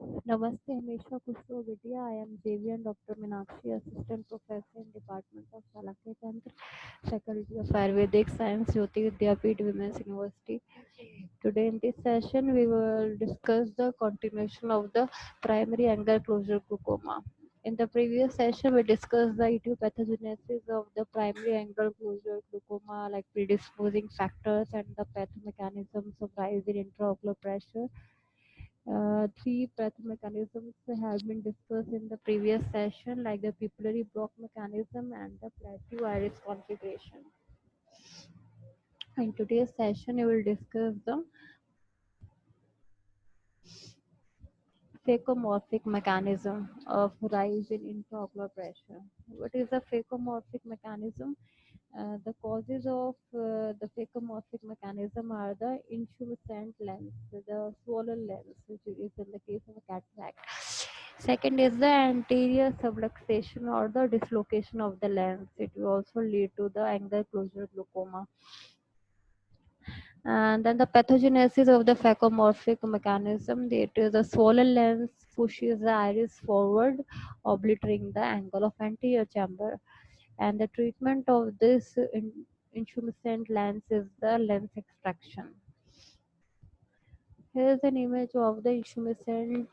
Namaste, Hamisha Kushro Vidya. I am Devian Dr. Meenakshi, Assistant Professor in Department of Salakya Tantra, Faculty of Ayurvedic Science, Jyoti Vidyapeeth Women's University. Today in this session, we will discuss the continuation of the primary angle closure glaucoma. In the previous session, we discussed the etiopathogenesis of the primary angle closure glaucoma, like predisposing factors and the pathomechanisms of rise in intraocular pressure. Three pathomechanisms have been discussed in the previous session, like the pupillary block mechanism and the plateau iris configuration. In today's session, we will discuss the phacomorphic mechanism of rise in intraocular pressure. What is the phacomorphic mechanism? The causes of the phacomorphic mechanism are the intumescent lens, the swollen lens, which is in the case of a cataract. Second is the anterior subluxation or the dislocation of the lens. It will also lead to the angle closure glaucoma. And then the pathogenesis of the phacomorphic mechanism, it is a swollen lens pushes the iris forward, obliterating the angle of anterior chamber. And the treatment of this intumescent lens is the lens extraction. Here is an image of the intumescent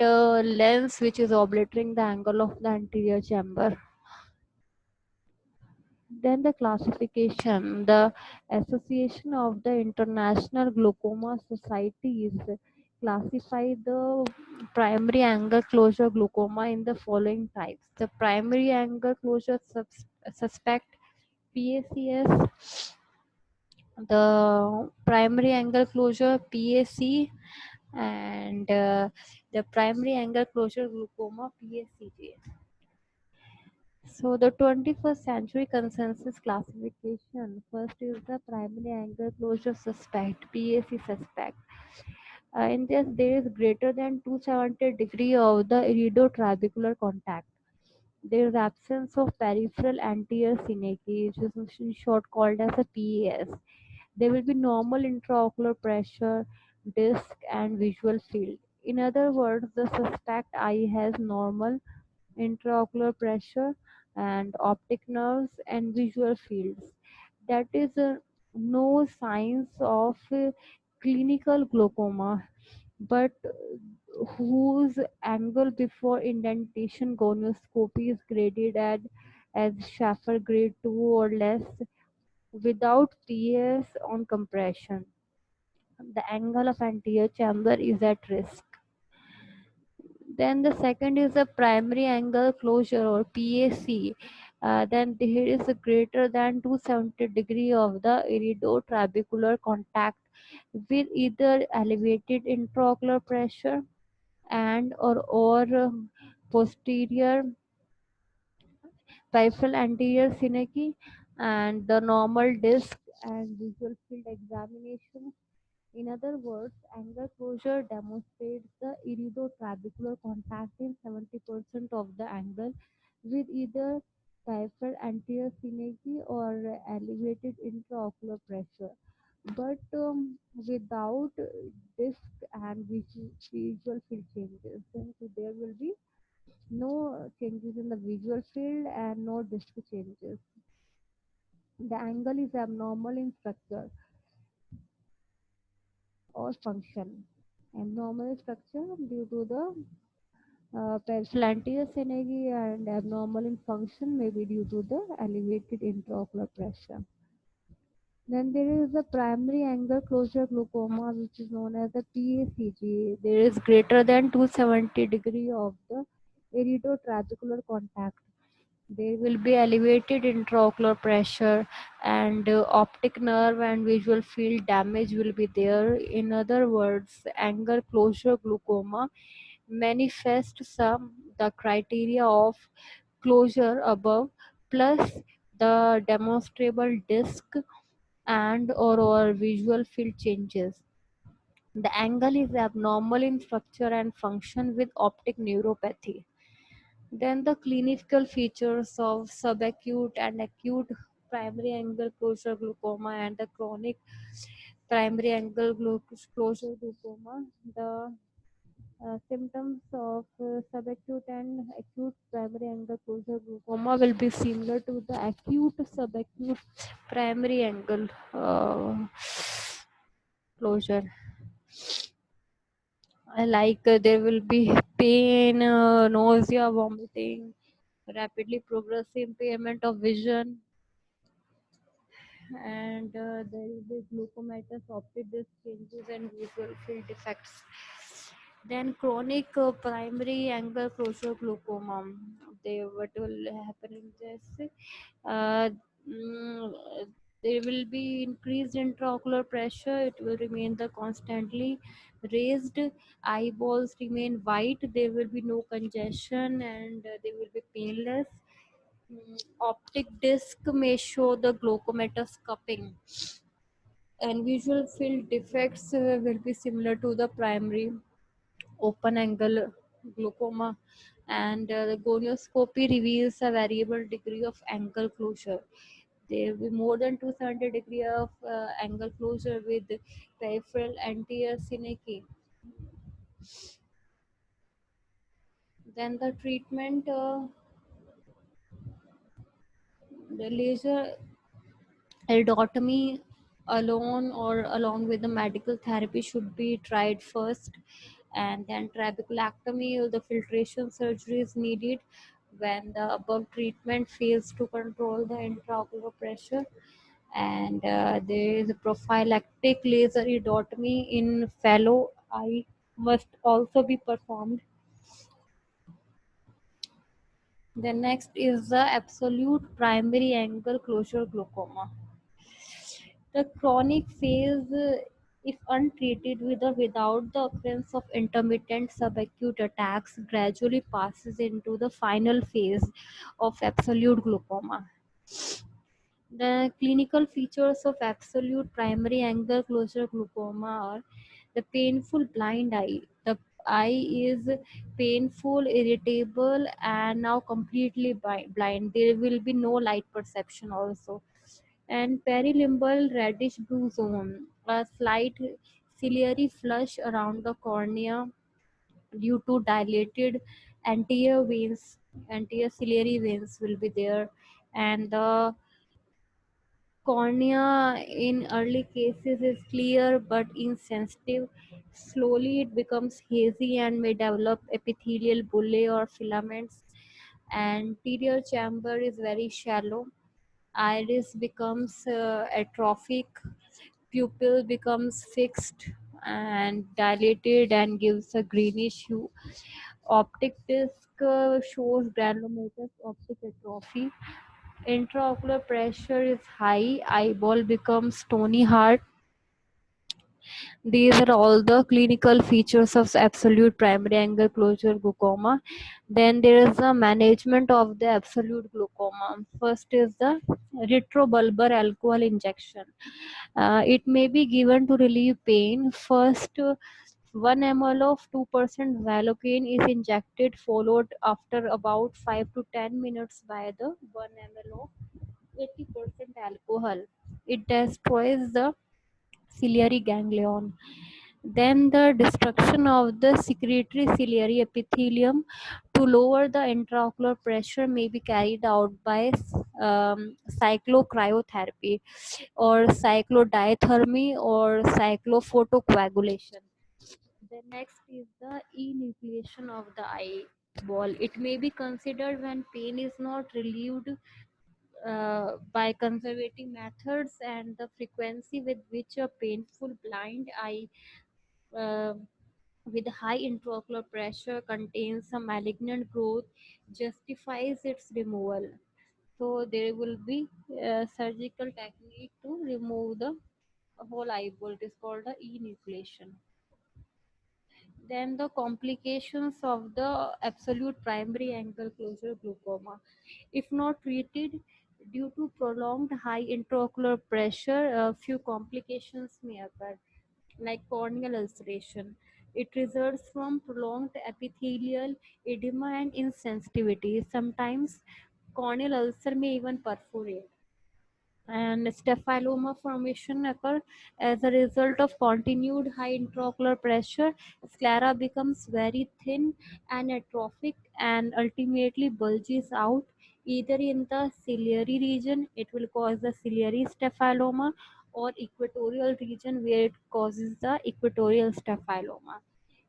lens which is obliterating the angle of the anterior chamber. Then the classification, the Association of the International Glaucoma Societies classify the primary angle closure glaucoma in the following types. The primary angle closure suspect PACS, the primary angle closure PAC, and the primary angle closure glaucoma PACJ. So the 21st century consensus classification, first is the primary angle closure suspect, PAC suspect. In this, there is greater than 270 degree of the iridotrabecular contact. There is absence of peripheral anterior synecdoche, which is in short called as a PAS. There will be normal intraocular pressure, disc, and visual field. In other words, the suspect eye has normal intraocular pressure and optic nerves and visual fields. That is no signs of clinical glaucoma, but whose angle before indentation gonioscopy is graded as Schaffer grade 2 or less without PS on compression. The angle of anterior chamber is at risk. Then the second is the primary angle closure or PAC. Then there is a greater than 270 degree of the iridotrabecular contact with either elevated intraocular pressure and or posterior peripheral anterior synecdoche and the normal disc and visual field examination. In other words, angle closure demonstrates the iridotrabecular contact in 70% of the angle with either peripheral anterior synecdoche or elevated intraocular pressure, but without disc and visual field changes. And so there will be no changes in the visual field and no disc changes. The angle is abnormal in structure or function. Abnormal structure due to the peripheral synergy and abnormal in function may be due to the elevated intraocular pressure. Then there is the primary angle closure glaucoma, which is known as the PACG. There is greater than 270 degree of the iridotrabecular contact. There will be elevated intraocular pressure and optic nerve and visual field damage will be there. In other words, angle closure glaucoma manifest some the criteria of closure above plus the demonstrable disc and or visual field changes. The angle is abnormal in structure and function with optic neuropathy. Then the clinical features of subacute and acute primary angle closure glaucoma and the chronic primary angle closure glaucoma. The Symptoms of subacute and acute primary angle closure glaucoma will be similar to the acute subacute primary angle closure. Like there will be pain, nausea, vomiting, rapidly progressive impairment of vision, and there will be glucomatous optic disc changes and visual field defects. Then chronic primary angle closure glaucoma. What will happen in this? Uh, mm, there will be increased intraocular pressure. It will remain the constantly raised. Eyeballs remain white. There will be no congestion and they will be painless. Optic disc may show the glaucomatous cupping, and visual field defects will be similar to the primary open angle glaucoma, and the gonioscopy reveals a variable degree of angle closure. There will be more than 270 degree of angle closure with peripheral anterior synecdoche. Then the treatment, the laser Eldotomy alone or along with the medical therapy should be tried first, and then trabeculectomy or the filtration surgery is needed when the above treatment fails to control the intraocular pressure. And there is a prophylactic laser iridotomy in fellow eye must also be performed. The next is the absolute primary angle closure glaucoma. The chronic phase, if untreated with or without the occurrence of intermittent subacute attacks, gradually passes into the final phase of absolute glaucoma. The clinical features of absolute primary angle closure glaucoma are the painful blind eye. The eye is painful, irritable, and now completely blind. There will be no light perception also. And perilimbal reddish blue zone, a slight ciliary flush around the cornea due to dilated anterior veins, anterior ciliary veins will be there, and the cornea in early cases is clear but insensitive. Slowly it becomes hazy and may develop epithelial bullae or filaments. Anterior chamber is very shallow. Iris becomes atrophic. Pupil becomes fixed and dilated and gives a greenish hue. Optic disc shows granulomatous optic atrophy. Intraocular pressure is high, eyeball becomes stony hard. These are all the clinical features of absolute primary angle closure glaucoma. Then there is the management of the absolute glaucoma. First is the retrobulbar alcohol injection. It may be given to relieve pain. First, 1 ml of 2% Valocaine is injected, followed after about 5 to 10 minutes by the 1 ml of 80% alcohol. It destroys the ciliary ganglion. Then the destruction of the secretory ciliary epithelium to lower the intraocular pressure may be carried out by cyclocryotherapy or cyclodiathermy or cyclophotocoagulation. The next is the enucleation of the eyeball. It may be considered when pain is not relieved by conservative methods, and the frequency with which a painful blind eye uh, with high intraocular pressure contains a malignant growth justifies its removal. So there will be a surgical technique to remove the whole eyeball. It is called the enucleation. Then the complications of the absolute primary angle closure glaucoma. If not treated due to prolonged high intraocular pressure, a few complications may occur, like corneal ulceration. It results from prolonged epithelial edema and insensitivity. Sometimes corneal ulcer may even perforate. And staphyloma formation occur as a result of continued high intraocular pressure. Sclera becomes very thin and atrophic and ultimately bulges out either in the ciliary region, it will cause the ciliary staphyloma, or equatorial region where it causes the equatorial staphyloma.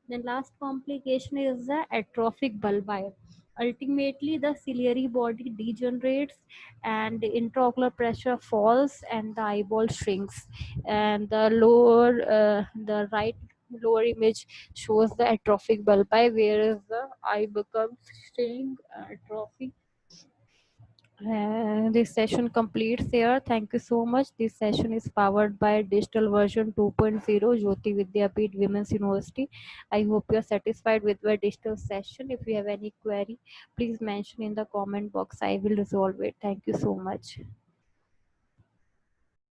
The last complication is the atrophic bulbi. Ultimately, the ciliary body degenerates and the intraocular pressure falls and the eyeball shrinks. And the right lower image shows the atrophic bulbi, whereas the eye becomes shrink, atrophy. This session completes here. Thank you so much. This session is powered by digital version 2.0 Jyoti Vidyapeeth Women's University. I hope you are satisfied with my digital session. If you have any query, please mention in the comment box. I will resolve it. Thank you so much.